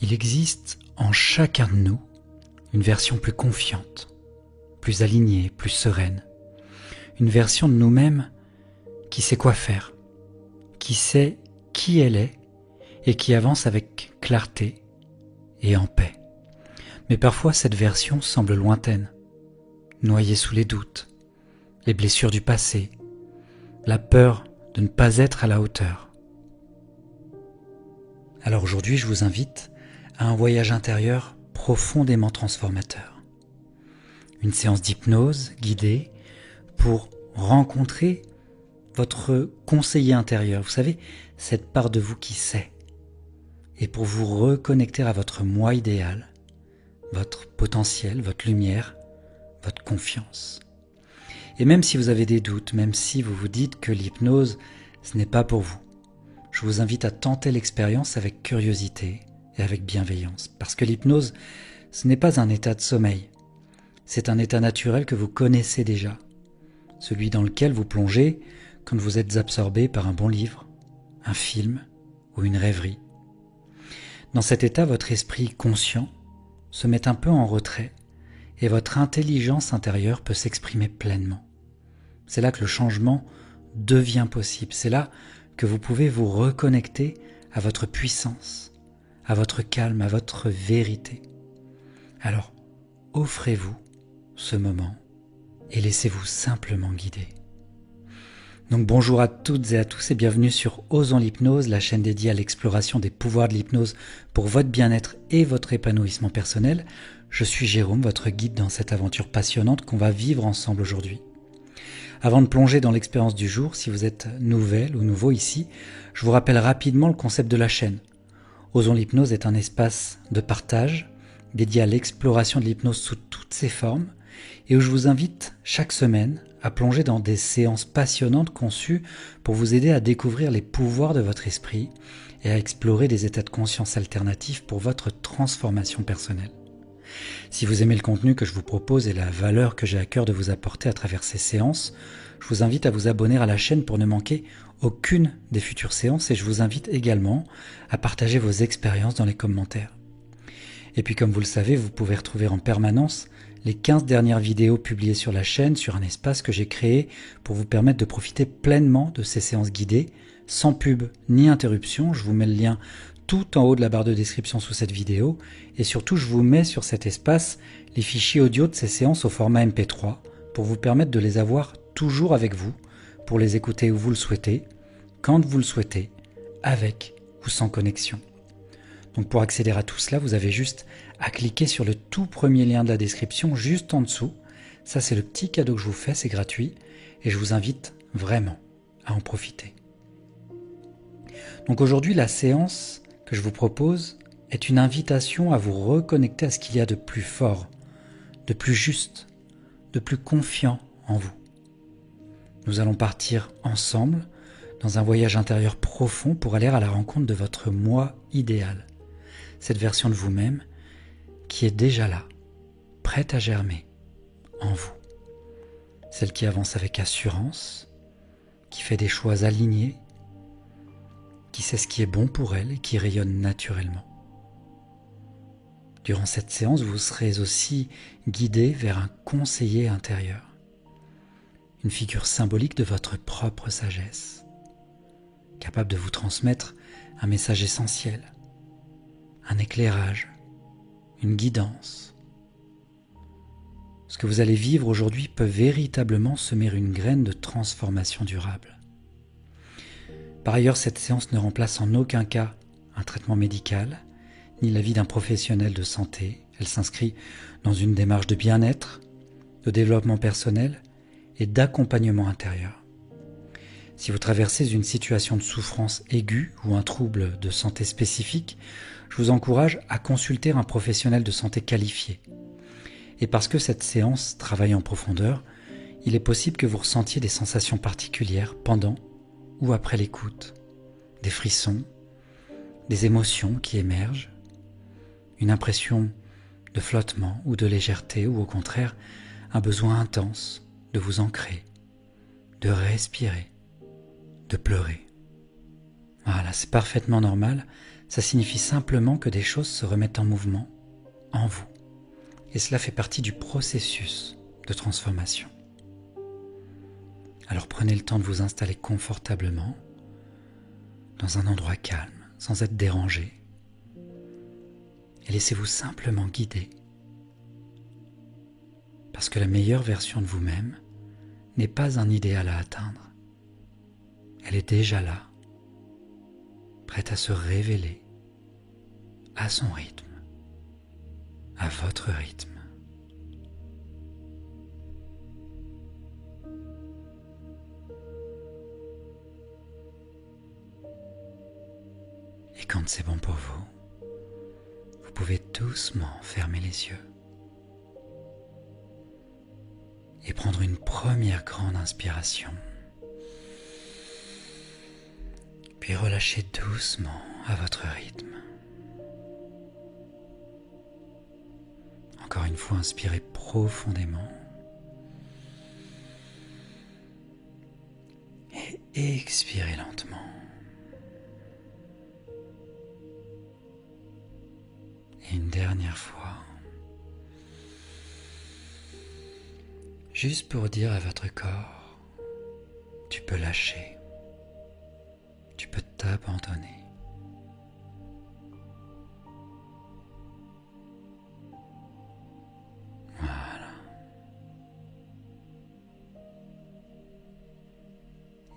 Il existe en chacun de nous une version plus confiante, plus alignée, plus sereine. Une version de nous-mêmes qui sait quoi faire, qui sait qui elle est et qui avance avec clarté et en paix. Mais parfois cette version semble lointaine, noyée sous les doutes, les blessures du passé, la peur de ne pas être à la hauteur. Alors aujourd'hui, je vous invite à un voyage intérieur profondément transformateur. Une séance d'hypnose guidée pour rencontrer votre conseiller intérieur. Vous savez, cette part de vous qui sait. Et pour vous reconnecter à votre moi idéal, votre potentiel, votre lumière, votre confiance. Et même si vous avez des doutes, même si vous vous dites que l'hypnose, ce n'est pas pour vous, je vous invite à tenter l'expérience avec curiosité et avec bienveillance. Parce que l'hypnose, ce n'est pas un état de sommeil. C'est un état naturel que vous connaissez déjà. Celui dans lequel vous plongez quand vous êtes absorbé par un bon livre, un film ou une rêverie. Dans cet état, votre esprit conscient se met un peu en retrait et votre intelligence intérieure peut s'exprimer pleinement. C'est là que le changement devient possible. C'est là que vous pouvez vous reconnecter à votre puissance, à votre calme, à votre vérité. Alors, offrez-vous ce moment et laissez-vous simplement guider. Donc bonjour à toutes et à tous et bienvenue sur Osons l'hypnose, la chaîne dédiée à l'exploration des pouvoirs de l'hypnose pour votre bien-être et votre épanouissement personnel. Je suis Jérôme, votre guide dans cette aventure passionnante qu'on va vivre ensemble aujourd'hui. Avant de plonger dans l'expérience du jour, si vous êtes nouvelle ou nouveau ici, je vous rappelle rapidement le concept de la chaîne. Osons l'hypnose est un espace de partage dédié à l'exploration de l'hypnose sous toutes ses formes et où je vous invite chaque semaine à plonger dans des séances passionnantes conçues pour vous aider à découvrir les pouvoirs de votre esprit et à explorer des états de conscience alternatifs pour votre transformation personnelle. Si vous aimez le contenu que je vous propose et la valeur que j'ai à cœur de vous apporter à travers ces séances, je vous invite à vous abonner à la chaîne pour ne manquer aucune des futures séances et je vous invite également à partager vos expériences dans les commentaires. Et puis comme vous le savez, vous pouvez retrouver en permanence les 15 dernières vidéos publiées sur la chaîne sur un espace que j'ai créé pour vous permettre de profiter pleinement de ces séances guidées, sans pub ni interruption. Je vous mets le lien tout en haut de la barre de description sous cette vidéo et surtout je vous mets sur cet espace les fichiers audio de ces séances au format MP3 pour vous permettre de les avoir toujours avec vous, pour les écouter où vous le souhaitez, quand vous le souhaitez, avec ou sans connexion. Donc pour accéder à tout cela, vous avez juste à cliquer sur le tout premier lien de la description juste en dessous. Ça c'est le petit cadeau que je vous fais, c'est gratuit et je vous invite vraiment à en profiter. Donc aujourd'hui la séance que je vous propose est une invitation à vous reconnecter à ce qu'il y a de plus fort, de plus juste, de plus confiant en vous. Nous allons partir ensemble dans un voyage intérieur profond pour aller à la rencontre de votre moi idéal. Cette version de vous-même qui est déjà là, prête à germer en vous. Celle qui avance avec assurance, qui fait des choix alignés, qui sait ce qui est bon pour elle et qui rayonne naturellement. Durant cette séance, vous serez aussi guidé vers un conseiller intérieur, une figure symbolique de votre propre sagesse, capable de vous transmettre un message essentiel, un éclairage, une guidance. Ce que vous allez vivre aujourd'hui peut véritablement semer une graine de transformation durable. Par ailleurs, cette séance ne remplace en aucun cas un traitement médical, ni l'avis d'un professionnel de santé. Elle s'inscrit dans une démarche de bien-être, de développement personnel et d'accompagnement intérieur. Si vous traversez une situation de souffrance aiguë ou un trouble de santé spécifique, je vous encourage à consulter un professionnel de santé qualifié. Et parce que cette séance travaille en profondeur, il est possible que vous ressentiez des sensations particulières pendant ou après l'écoute, des frissons, des émotions qui émergent, une impression de flottement ou de légèreté ou au contraire un besoin intense de vous ancrer, de respirer, de pleurer. Voilà, c'est parfaitement normal. Ça signifie simplement que des choses se remettent en mouvement en vous. Et cela fait partie du processus de transformation. Alors prenez le temps de vous installer confortablement dans un endroit calme, sans être dérangé. Et laissez-vous simplement guider. Parce que la meilleure version de vous-même n'est pas un idéal à atteindre. Elle est déjà là, prête à se révéler à son rythme, à votre rythme. Et quand c'est bon pour vous, vous pouvez doucement fermer les yeux et prendre une première grande inspiration. Puis relâchez doucement à votre rythme. Encore une fois, inspirez profondément et expirez lentement. Et une dernière fois, juste pour dire à votre corps, tu peux lâcher, tu peux t'abandonner. Voilà.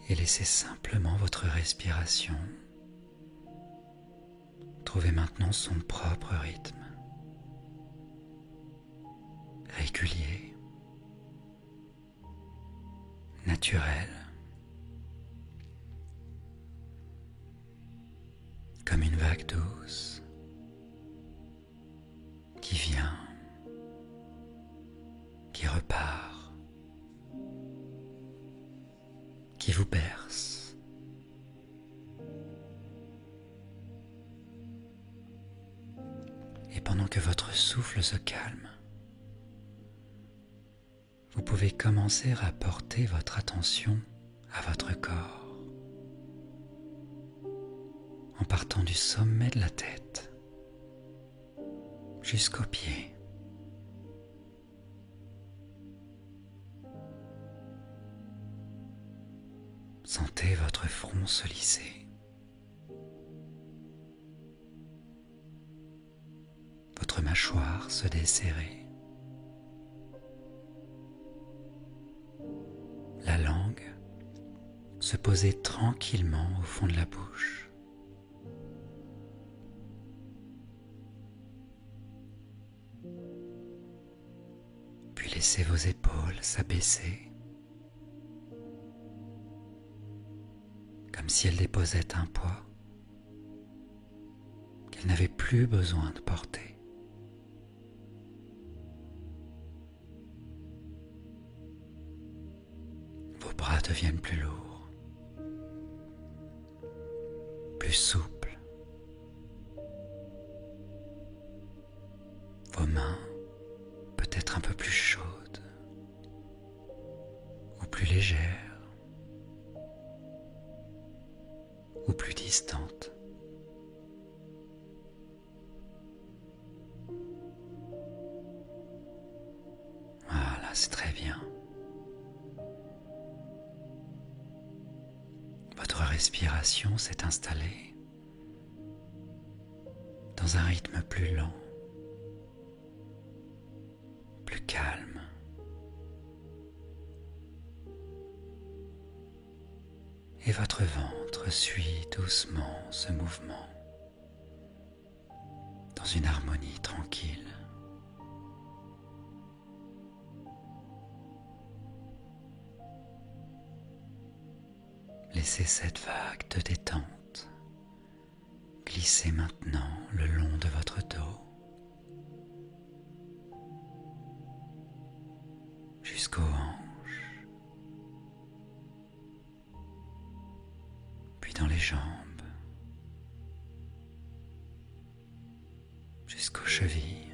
Et laissez simplement votre respiration trouver maintenant son propre rythme, régulier, naturel, comme une vague douce qui vient, qui repart, qui vous berce. Et pendant que votre souffle se calme, vous pouvez commencer à porter votre attention à votre corps, en partant du sommet de la tête jusqu'aux pieds. Sentez votre front se lisser, votre mâchoire se desserrer, la langue se poser tranquillement au fond de la bouche. Puis laissez vos épaules s'abaisser, comme si elles déposaient un poids qu'elles n'avaient plus besoin de porter. Vos bras deviennent plus lourds, plus souples. Vos mains peut-être un peu plus chaudes ou plus légères ou plus distantes. Voilà, c'est très bien. Votre respiration s'est installée dans un rythme plus lent, plus calme. Et votre ventre suit doucement ce mouvement dans une harmonie tranquille. Laissez cette vague de détente glisser maintenant le long de votre dos jusqu'aux hanches, puis dans les jambes, jusqu'aux chevilles.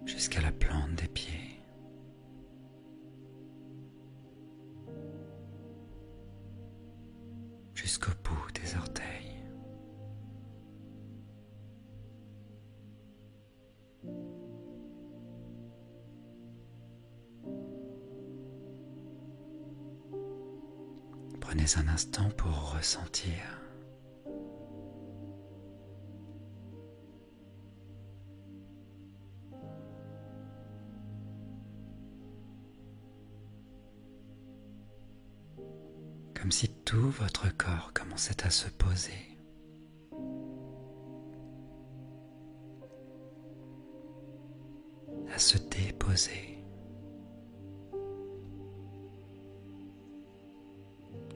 Jusqu'à la plante des pieds. Prenez un instant pour ressentir. Comme si tout votre corps commençait à se poser. À se déposer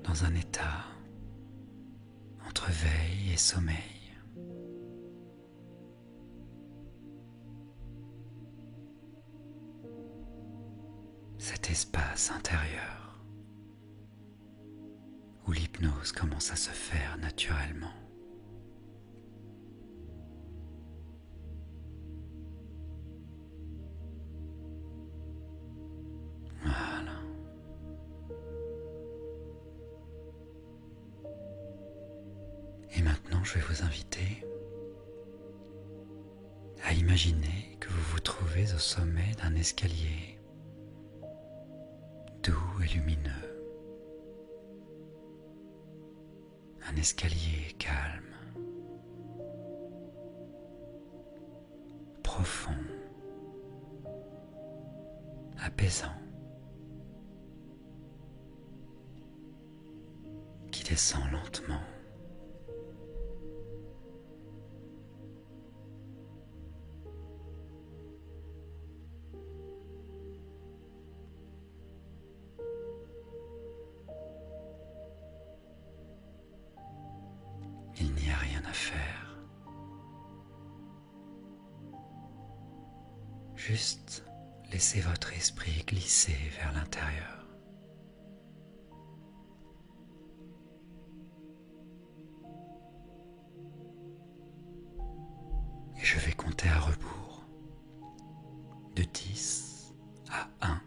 dans un état entre veille et sommeil. Cet espace intérieur où l'hypnose commence à se faire naturellement. Voilà. Et maintenant, je vais vous inviter à imaginer que vous vous trouvez au sommet d'un escalier doux et lumineux. Un escalier calme, profond, apaisant, qui descend lentement. Il n'y a rien à faire. Juste laissez votre esprit glisser vers l'intérieur. Et je vais compter à rebours, de 10 à 1.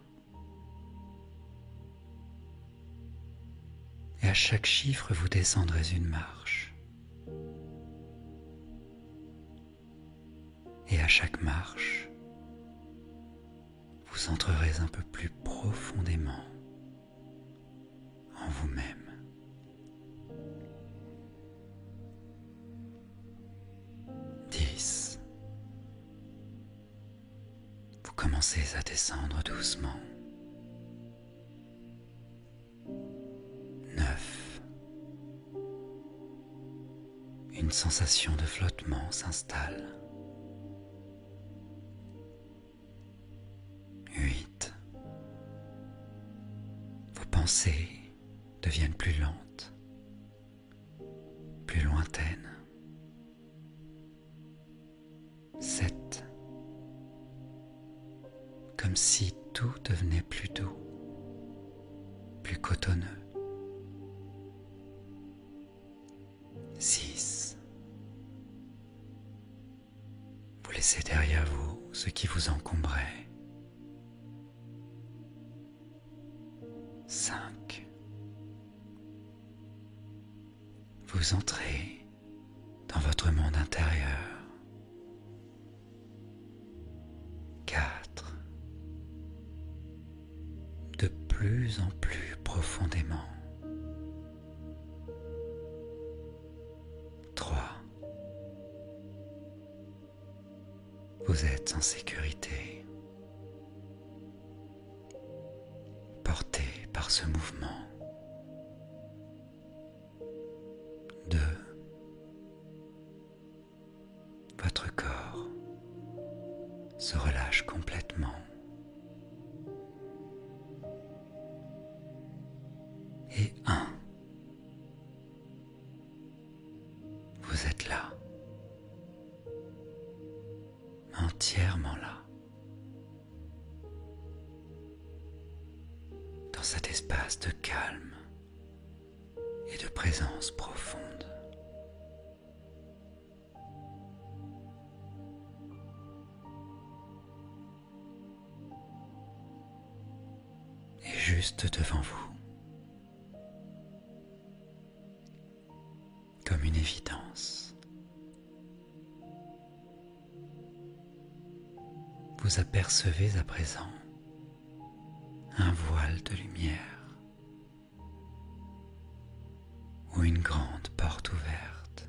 Et à chaque chiffre, vous descendrez une marche. Et à chaque marche, vous entrerez un peu plus profondément en vous-même. 10. Vous commencez à descendre doucement. 9. Une sensation de flottement s'installe. 8. Vos pensées deviennent plus lentes, plus lointaines. 7. Comme si tout devenait plus doux, plus cotonneux. 6. Vous laissez derrière vous ce qui vous encombrait. 5. Vous entrez dans votre monde intérieur. 4. De plus en plus profondément. 3. Vous êtes en sécurité, porté par ce mouvement. 2. Votre corps se relâche complètement. Et 1. Vous êtes là, entièrement là, dans cet espace de calme et de présence profonde. Et juste devant vous, comme une évidence, vous apercevez à présent un voile de lumière ou une grande porte ouverte.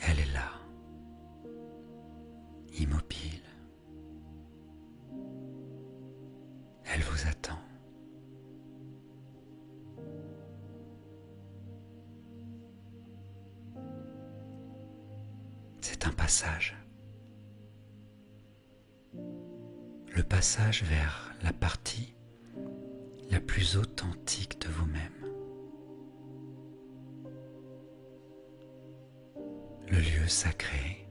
Elle est là, immobile. Elle vous attend. C'est un passage. Le passage vers la partie la plus authentique de vous-même. Le lieu sacré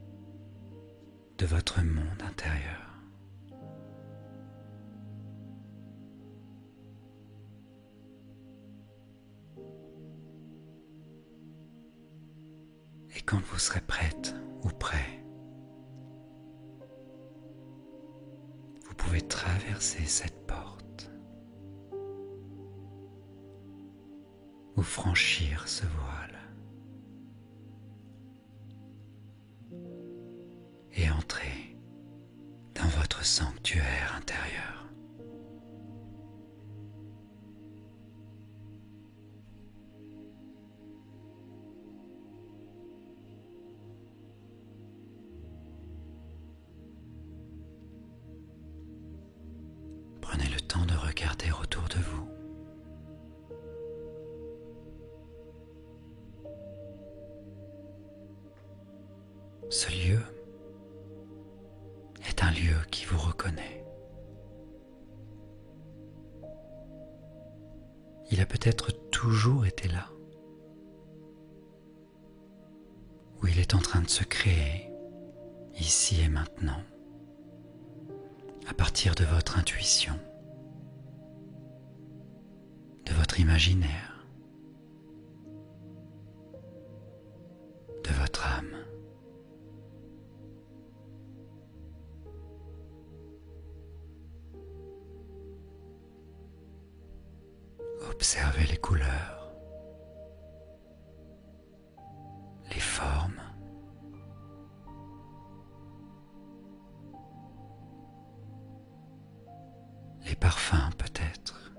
de votre monde intérieur. Et quand vous serez prête ou prêt, vous pouvez traverser cette porte ou franchir ce voile et entrer dans votre sanctuaire intérieur. Prenez le temps de regarder autour de vous. Ce lieu est un lieu qui vous reconnaît. Il a peut-être toujours été là, ou il est en train de se créer, ici et maintenant, à partir de votre intuition, de votre imaginaire, de votre âme. Observez les couleurs, les formes, les parfums peut-être.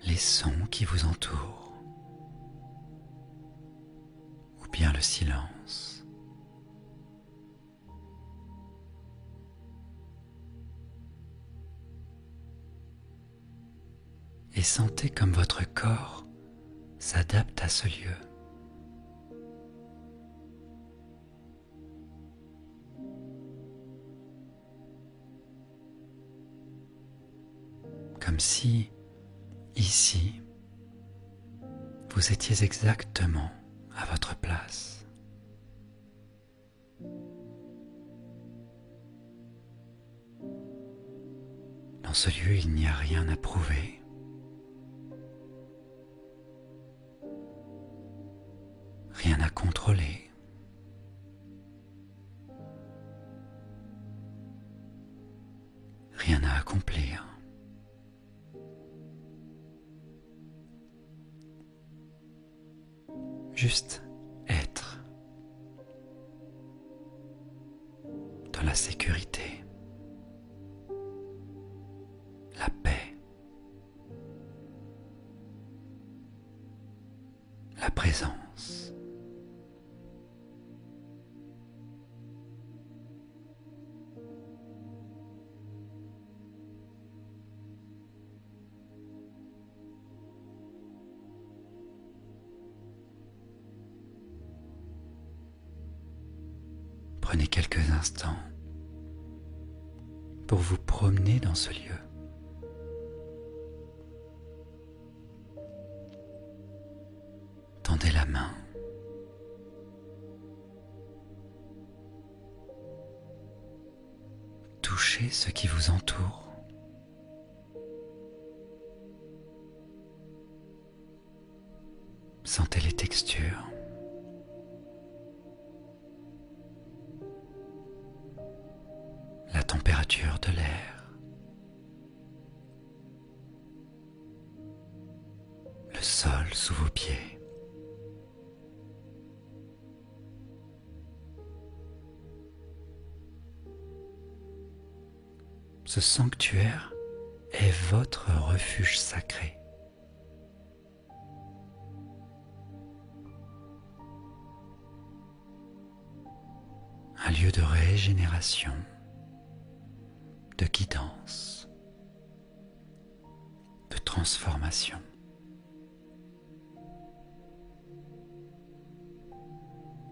Les sons qui vous entourent, ou bien le silence. Et sentez comme votre corps s'adapte à ce lieu. Comme si, ici, vous étiez exactement à votre place. Dans ce lieu, il n'y a rien à prouver. Rien à contrôler. Rien à accomplir. Juste être dans la sécurité, la paix, la présence. Prenez quelques instants pour vous promener dans ce lieu. Tendez la main. Touchez ce qui vous entoure. Sentez les textures. La température de l'air. Le sol sous vos pieds. Ce sanctuaire est votre refuge sacré. Un lieu de régénération, de guidance, de transformation.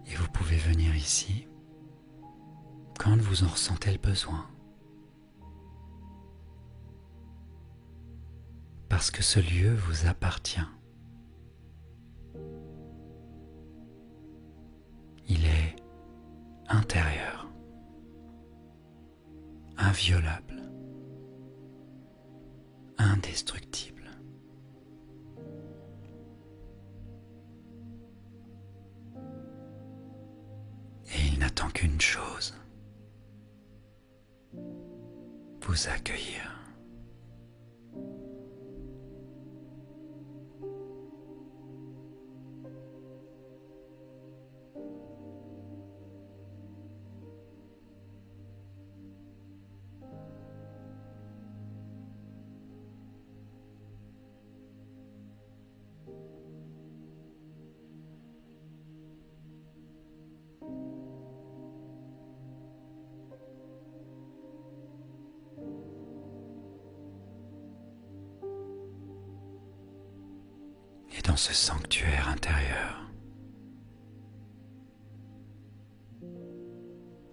Et vous pouvez venir ici quand vous en ressentez le besoin. Parce que ce lieu vous appartient. Il est intérieur, inviolable, indestructible. Et il n'attend qu'une chose, vous accueillir. Et dans ce sanctuaire intérieur,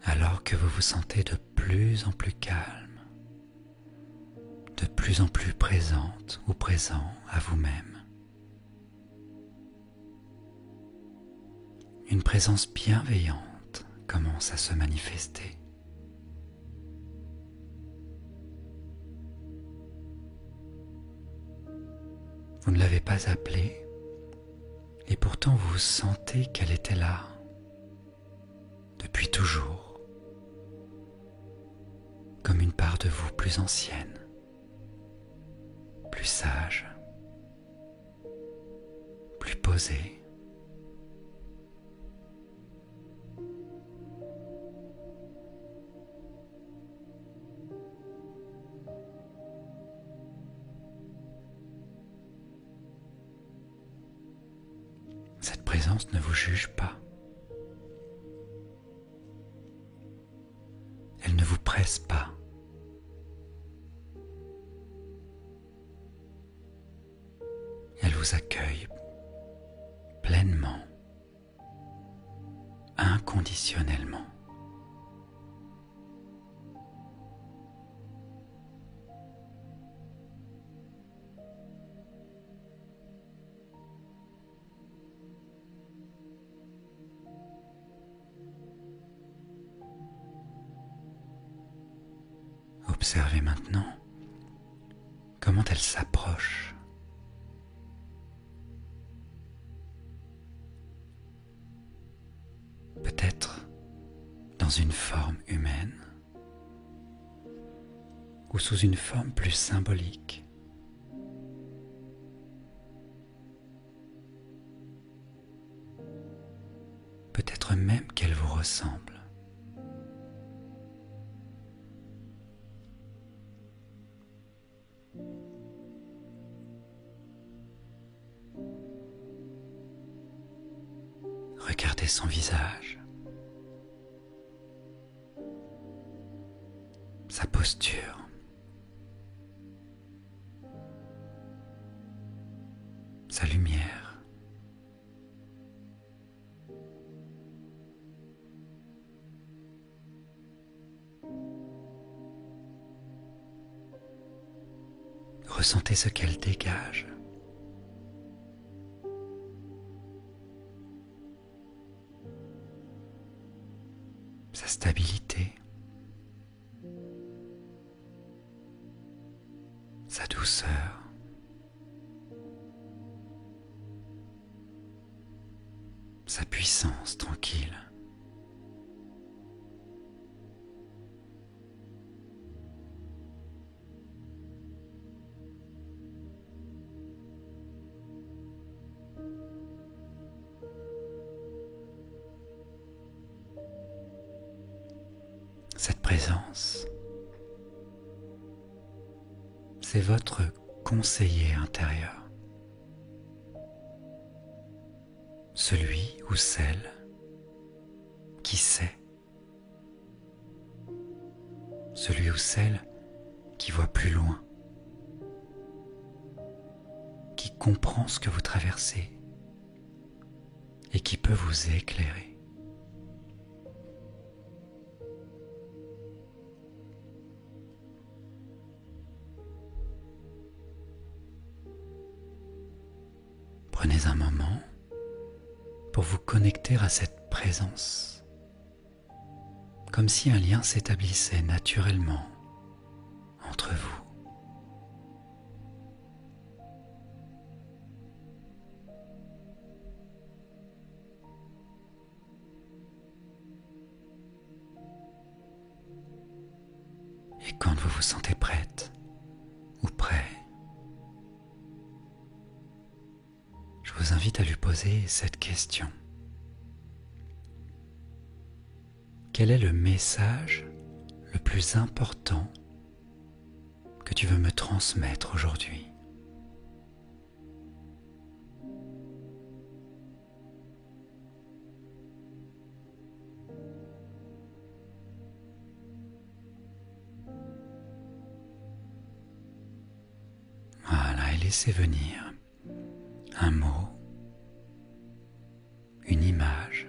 alors que vous vous sentez de plus en plus calme, de plus en plus présente ou présent à vous-même, une présence bienveillante commence à se manifester. Vous ne l'avez pas appelée, et pourtant vous sentez qu'elle était là, depuis toujours, comme une part de vous plus ancienne, plus sage, plus posée. Cette présence ne vous juge pas. Elle ne vous presse pas. Elle vous accueille pleinement, inconditionnellement. Observez maintenant comment elle s'approche. Peut-être dans une forme humaine ou sous une forme plus symbolique. Peut-être même qu'elle vous ressemble. Regardez son visage, sa posture, sa lumière. Ressentez ce qu'elle dégage. Sa stabilité, sa douceur, sa puissance tranquille. Cette présence c'est votre conseiller intérieur. Celui ou celle qui sait. Celui ou celle qui voit plus loin, qui comprend ce que vous traversez et qui peut vous éclairer. Prenez un moment pour vous connecter à cette présence, comme si un lien s'établissait naturellement entre vous. Et quand vous vous sentez prête ou prêt, je vous invite à lui poser cette question. Quel est le message le plus important que tu veux me transmettre aujourd'hui ? Voilà, et laissez venir un mot, une image,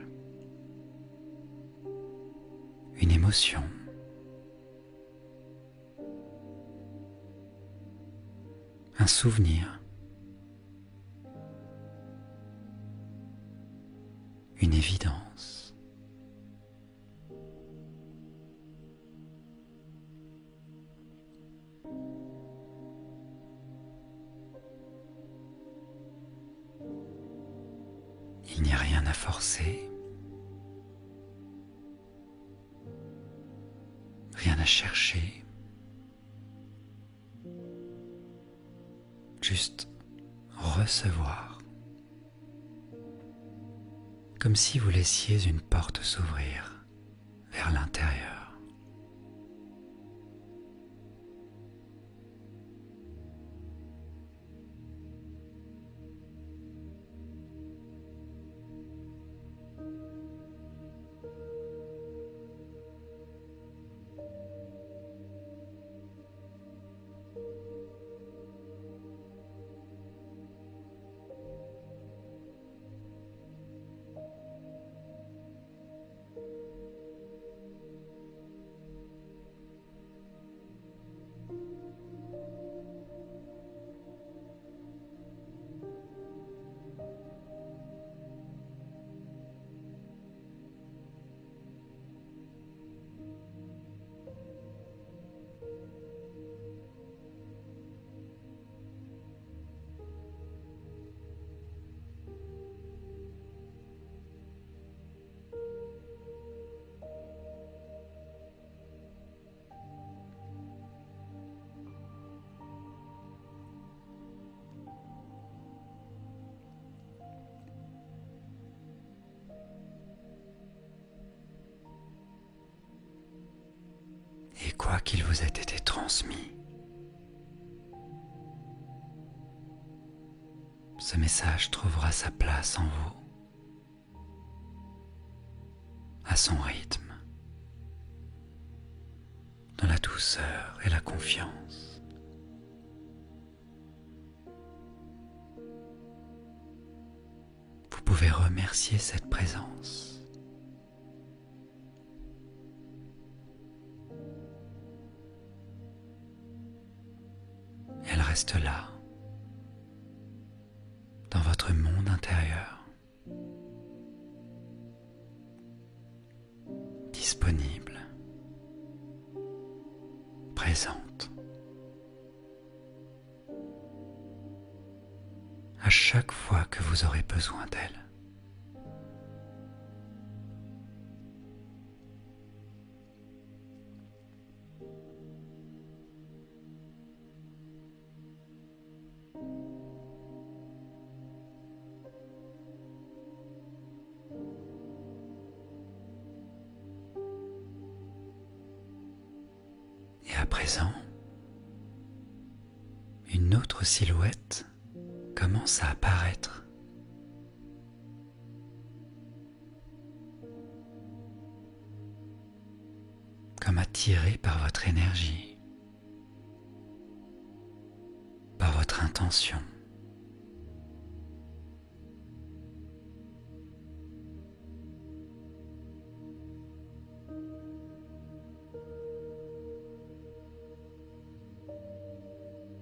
une émotion, un souvenir, une évidence. Il n'y a rien à forcer, rien à chercher, juste recevoir, comme si vous laissiez une porte s'ouvrir vers l'intérieur. Et quoi qu'il vous ait été transmis, ce message trouvera sa place en vous, à son rythme, dans la douceur et la confiance. Vous pouvez remercier cette présence. Elle reste là, dans votre monde intérieur, disponible, présente, à chaque fois que vous aurez besoin d'elle. Et à présent, votre silhouette commence à apparaître. Comme attiré par votre énergie, par votre intention.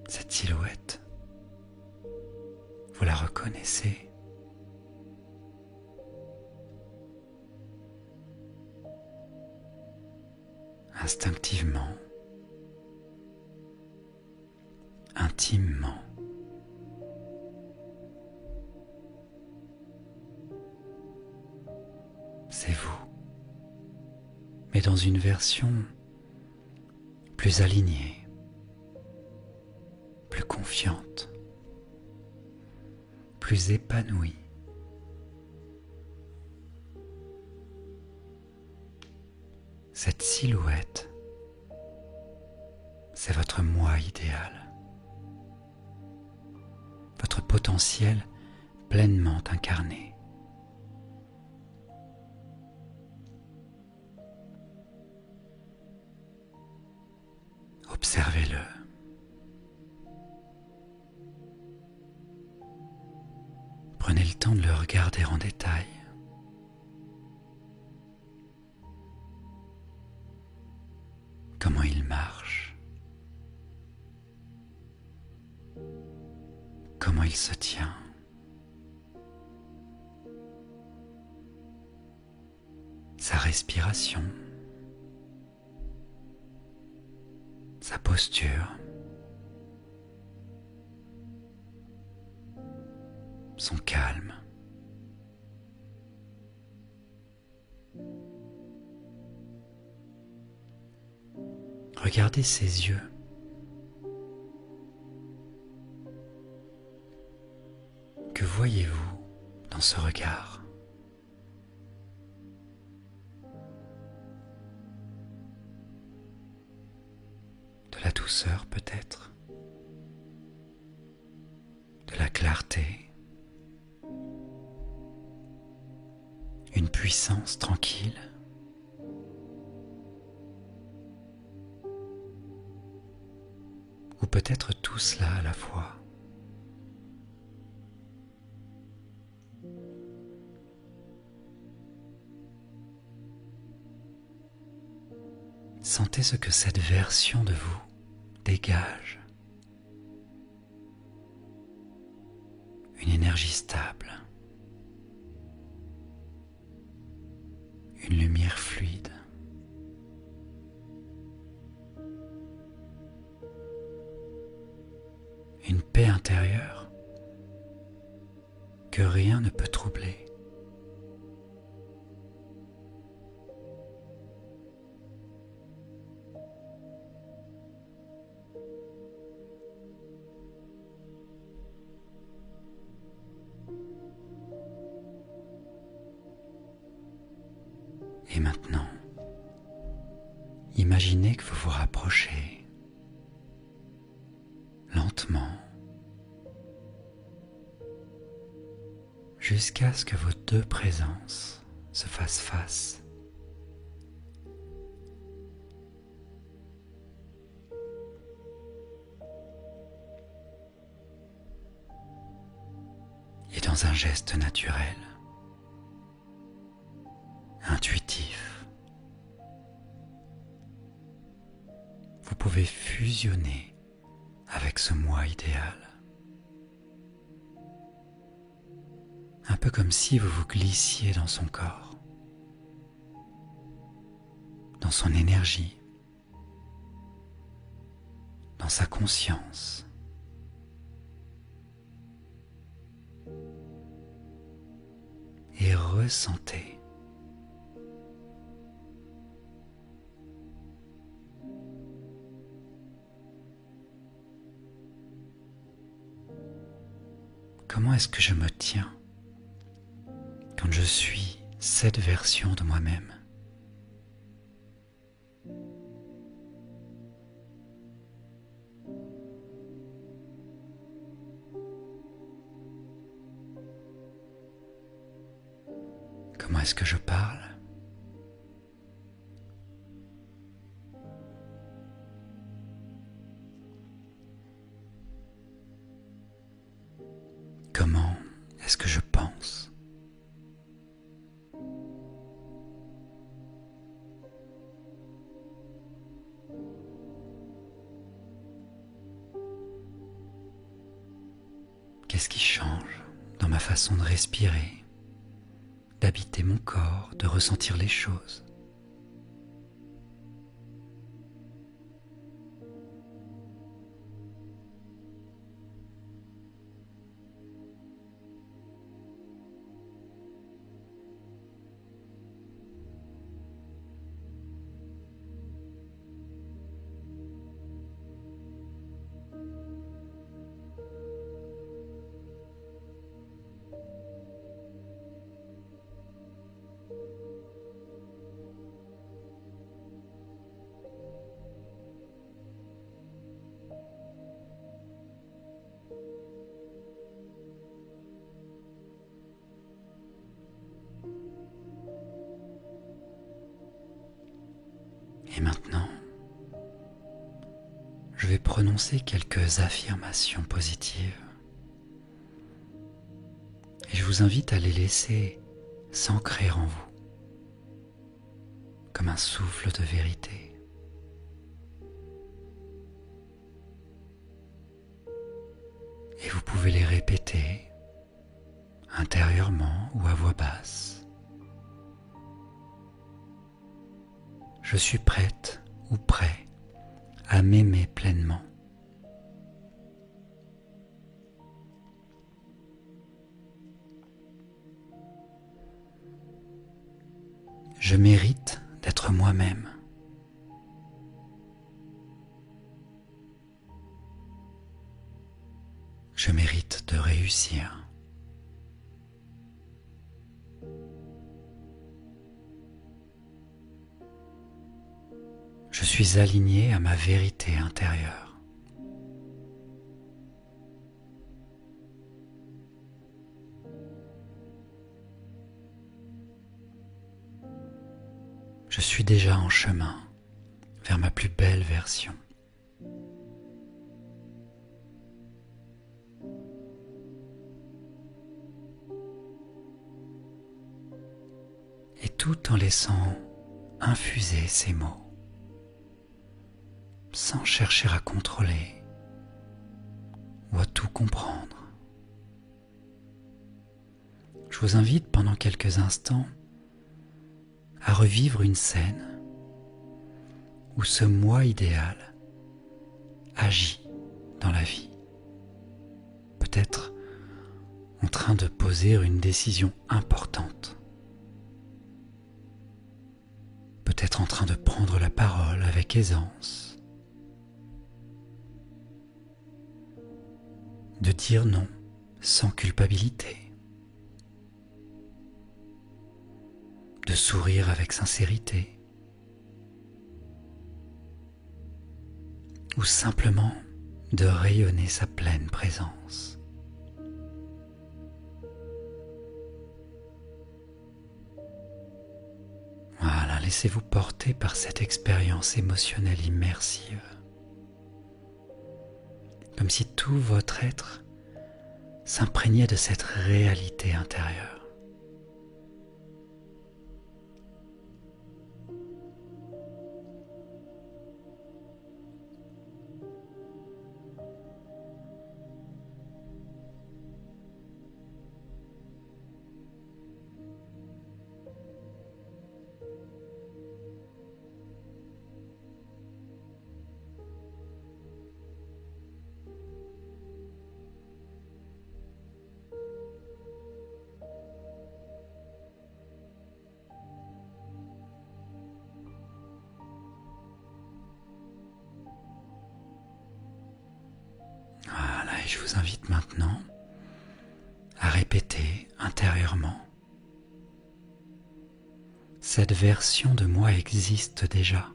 Cette silhouette, vous la reconnaissez. Instinctivement, intimement. C'est vous, mais dans une version plus alignée, plus confiante, plus épanouie. Cette silhouette, c'est votre moi idéal, votre potentiel pleinement incarné. Observez-le. Prenez le temps de le regarder en détail. Comment il marche, comment il se tient, sa respiration, sa posture, son calme. Regardez ses yeux. Que voyez-vous dans ce regard? De la douceur peut-être, de la clarté, une puissance tranquille. Ou peut-être tout cela à la fois. Sentez ce que cette version de vous dégage. Une énergie stable. Une lumière fluide. Une paix intérieure que rien ne peut troubler. Et maintenant, imaginez que vous vous rapprochez lentement jusqu'à ce que vos deux présences se fassent face. Et dans un geste naturel, intuitif, vous pouvez fusionner avec ce moi idéal. Un peu comme si vous vous glissiez dans son corps, dans son énergie, dans sa conscience. Et ressentez comment est-ce que je me tiens quand je suis cette version de moi-même. Comment est-ce que je parle? Comment est-ce que je pense? Qu'est-ce qui change dans ma façon de respirer, d'habiter mon corps, de ressentir les choses? Et maintenant, je vais prononcer quelques affirmations positives. Et je vous invite à les laisser s'ancrer en vous, comme un souffle de vérité. Et vous pouvez les répéter intérieurement ou à voix basse. Je suis prête ou prêt à m'aimer pleinement. Je mérite d'être moi-même. Je mérite de réussir. Je suis aligné à ma vérité intérieure. Je suis déjà en chemin vers ma plus belle version. Et tout en laissant infuser ces mots, sans chercher à contrôler ou à tout comprendre. Je vous invite pendant quelques instants à revivre une scène où ce moi idéal agit dans la vie. Peut-être en train de poser une décision importante. Peut-être en train de prendre la parole avec aisance. De dire non sans culpabilité. De sourire avec sincérité. Ou simplement de rayonner sa pleine présence. Voilà, laissez-vous porter par cette expérience émotionnelle immersive. Comme si tout votre être s'imprégnait de cette réalité intérieure. Voilà, et je vous invite maintenant à répéter intérieurement. Cette version de moi existe déjà.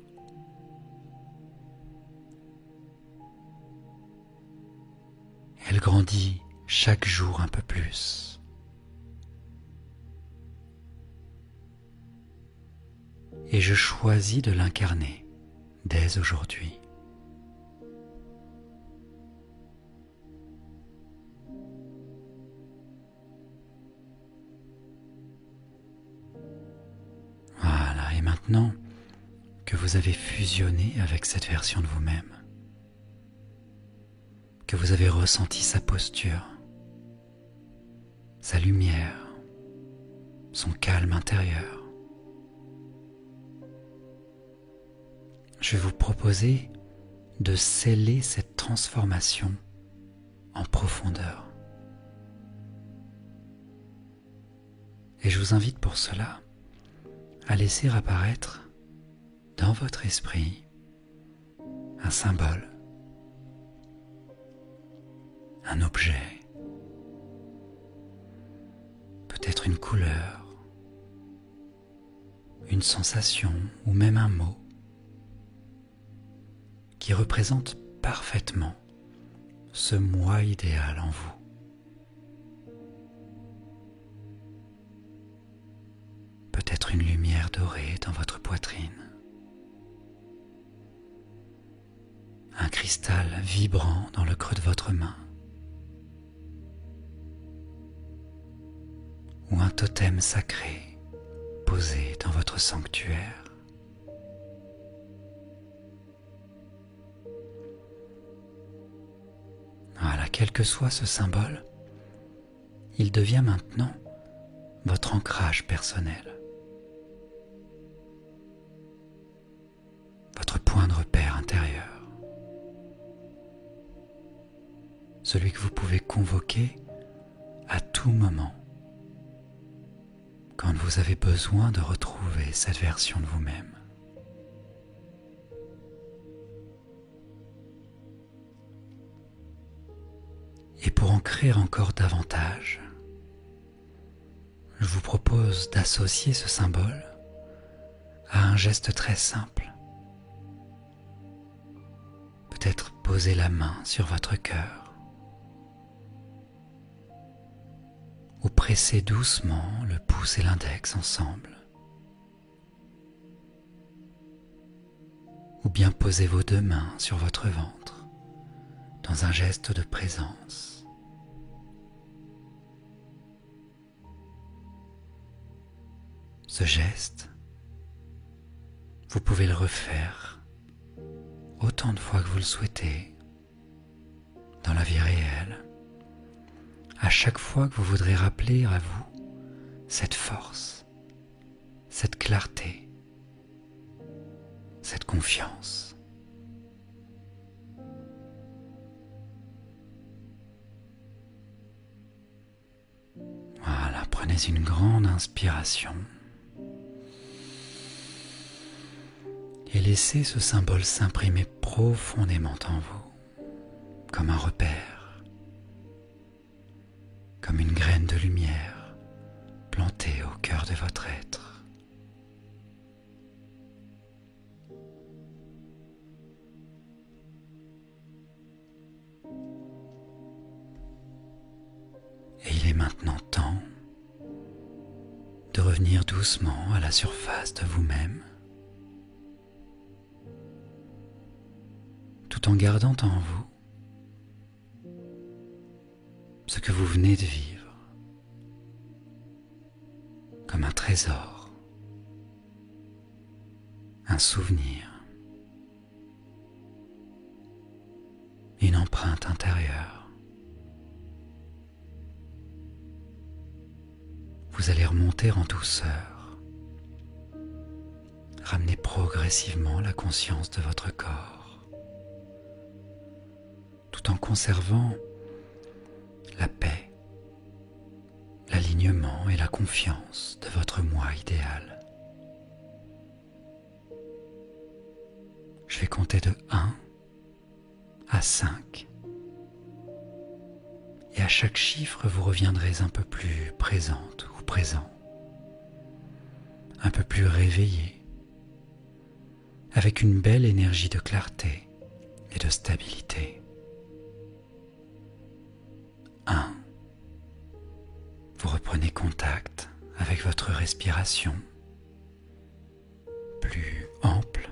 Elle grandit chaque jour un peu plus. et je choisis de l'incarner dès aujourd'hui. Voilà, et maintenant que vous avez fusionné avec cette version de vous-même, que vous avez ressenti sa posture, sa lumière, son calme intérieur, je vais vous proposer de sceller cette transformation en profondeur. Et je vous invite pour cela à laisser apparaître dans votre esprit un symbole, un objet, peut-être une couleur, une sensation ou même un mot qui représente parfaitement ce moi idéal en vous. Peut-être une lumière dorée dans votre poitrine, un cristal vibrant dans le creux de votre main, ou un totem sacré posé dans votre sanctuaire. Voilà, quel que soit ce symbole, il devient maintenant votre ancrage personnel, votre point de repère intérieur, celui que vous pouvez convoquer à tout moment quand vous avez besoin de retrouver cette version de vous-même. Et pour en créer encore davantage, je vous propose d'associer ce symbole à un geste très simple. Peut-être poser la main sur votre cœur ou presser doucement le pouce et l'index ensemble, ou bien poser vos deux mains sur votre ventre dans un geste de présence. Ce geste, vous pouvez le refaire autant de fois que vous le souhaitez dans la vie réelle, à chaque fois que vous voudrez rappeler à vous cette force, cette clarté, cette confiance. Voilà, prenez une grande inspiration et laissez ce symbole s'imprimer profondément en vous, comme un repère, comme une graine de lumière plantée au cœur de votre être. Et il est maintenant temps de revenir doucement à la surface de vous-même, tout en gardant en vous ce que vous venez de vivre comme un trésor, un souvenir, une empreinte intérieure. Vous allez remonter en douceur, ramener progressivement la conscience de votre corps, tout en conservant la paix, l'alignement et la confiance de votre moi idéal. Je vais compter de 1 à 5. Et à chaque chiffre, vous reviendrez un peu plus présente ou présent, un peu plus réveillé, avec une belle énergie de clarté et de stabilité. 1. Vous reprenez contact avec votre respiration, plus ample,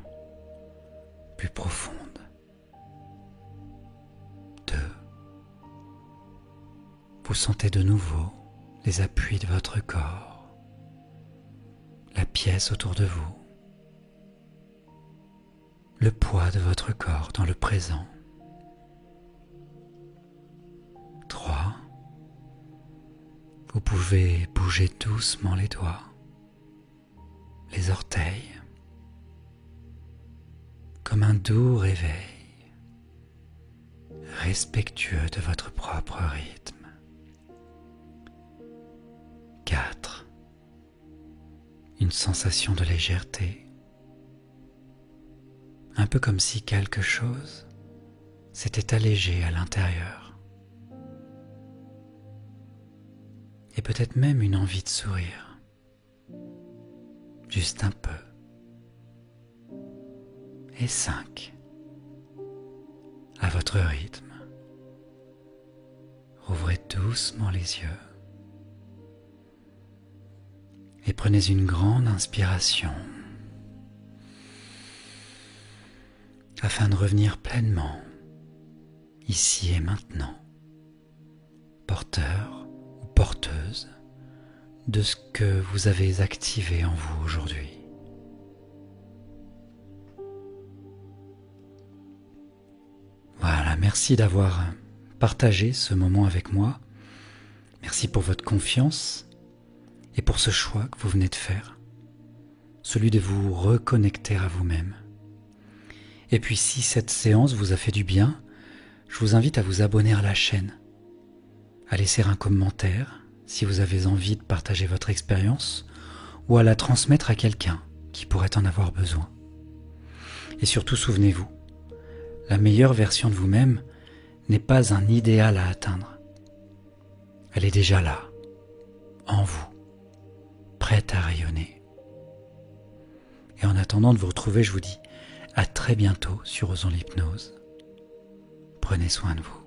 plus profonde. 2. Vous sentez de nouveau les appuis de votre corps, la pièce autour de vous, le poids de votre corps dans le présent. 3. Vous pouvez bouger doucement les doigts, les orteils, comme un doux réveil, respectueux de votre propre rythme. 4. Une sensation de légèreté, un peu comme si quelque chose s'était allégé à l'intérieur. Et peut-être même une envie de sourire, juste un peu. Et 5. À votre rythme, rouvrez doucement les yeux et prenez une grande inspiration afin de revenir pleinement, ici et maintenant, porteur ou porteuse de ce que vous avez activé en vous aujourd'hui. Voilà, merci d'avoir partagé ce moment avec moi. Merci pour votre confiance et pour ce choix que vous venez de faire, celui de vous reconnecter à vous-même. Et puis si cette séance vous a fait du bien, je vous invite à vous abonner à la chaîne, à laisser un commentaire si vous avez envie de partager votre expérience ou à la transmettre à quelqu'un qui pourrait en avoir besoin. Et surtout, souvenez-vous, la meilleure version de vous-même n'est pas un idéal à atteindre. Elle est déjà là, en vous, prête à rayonner. Et en attendant de vous retrouver, je vous dis à très bientôt sur Osons l'hypnose. Prenez soin de vous.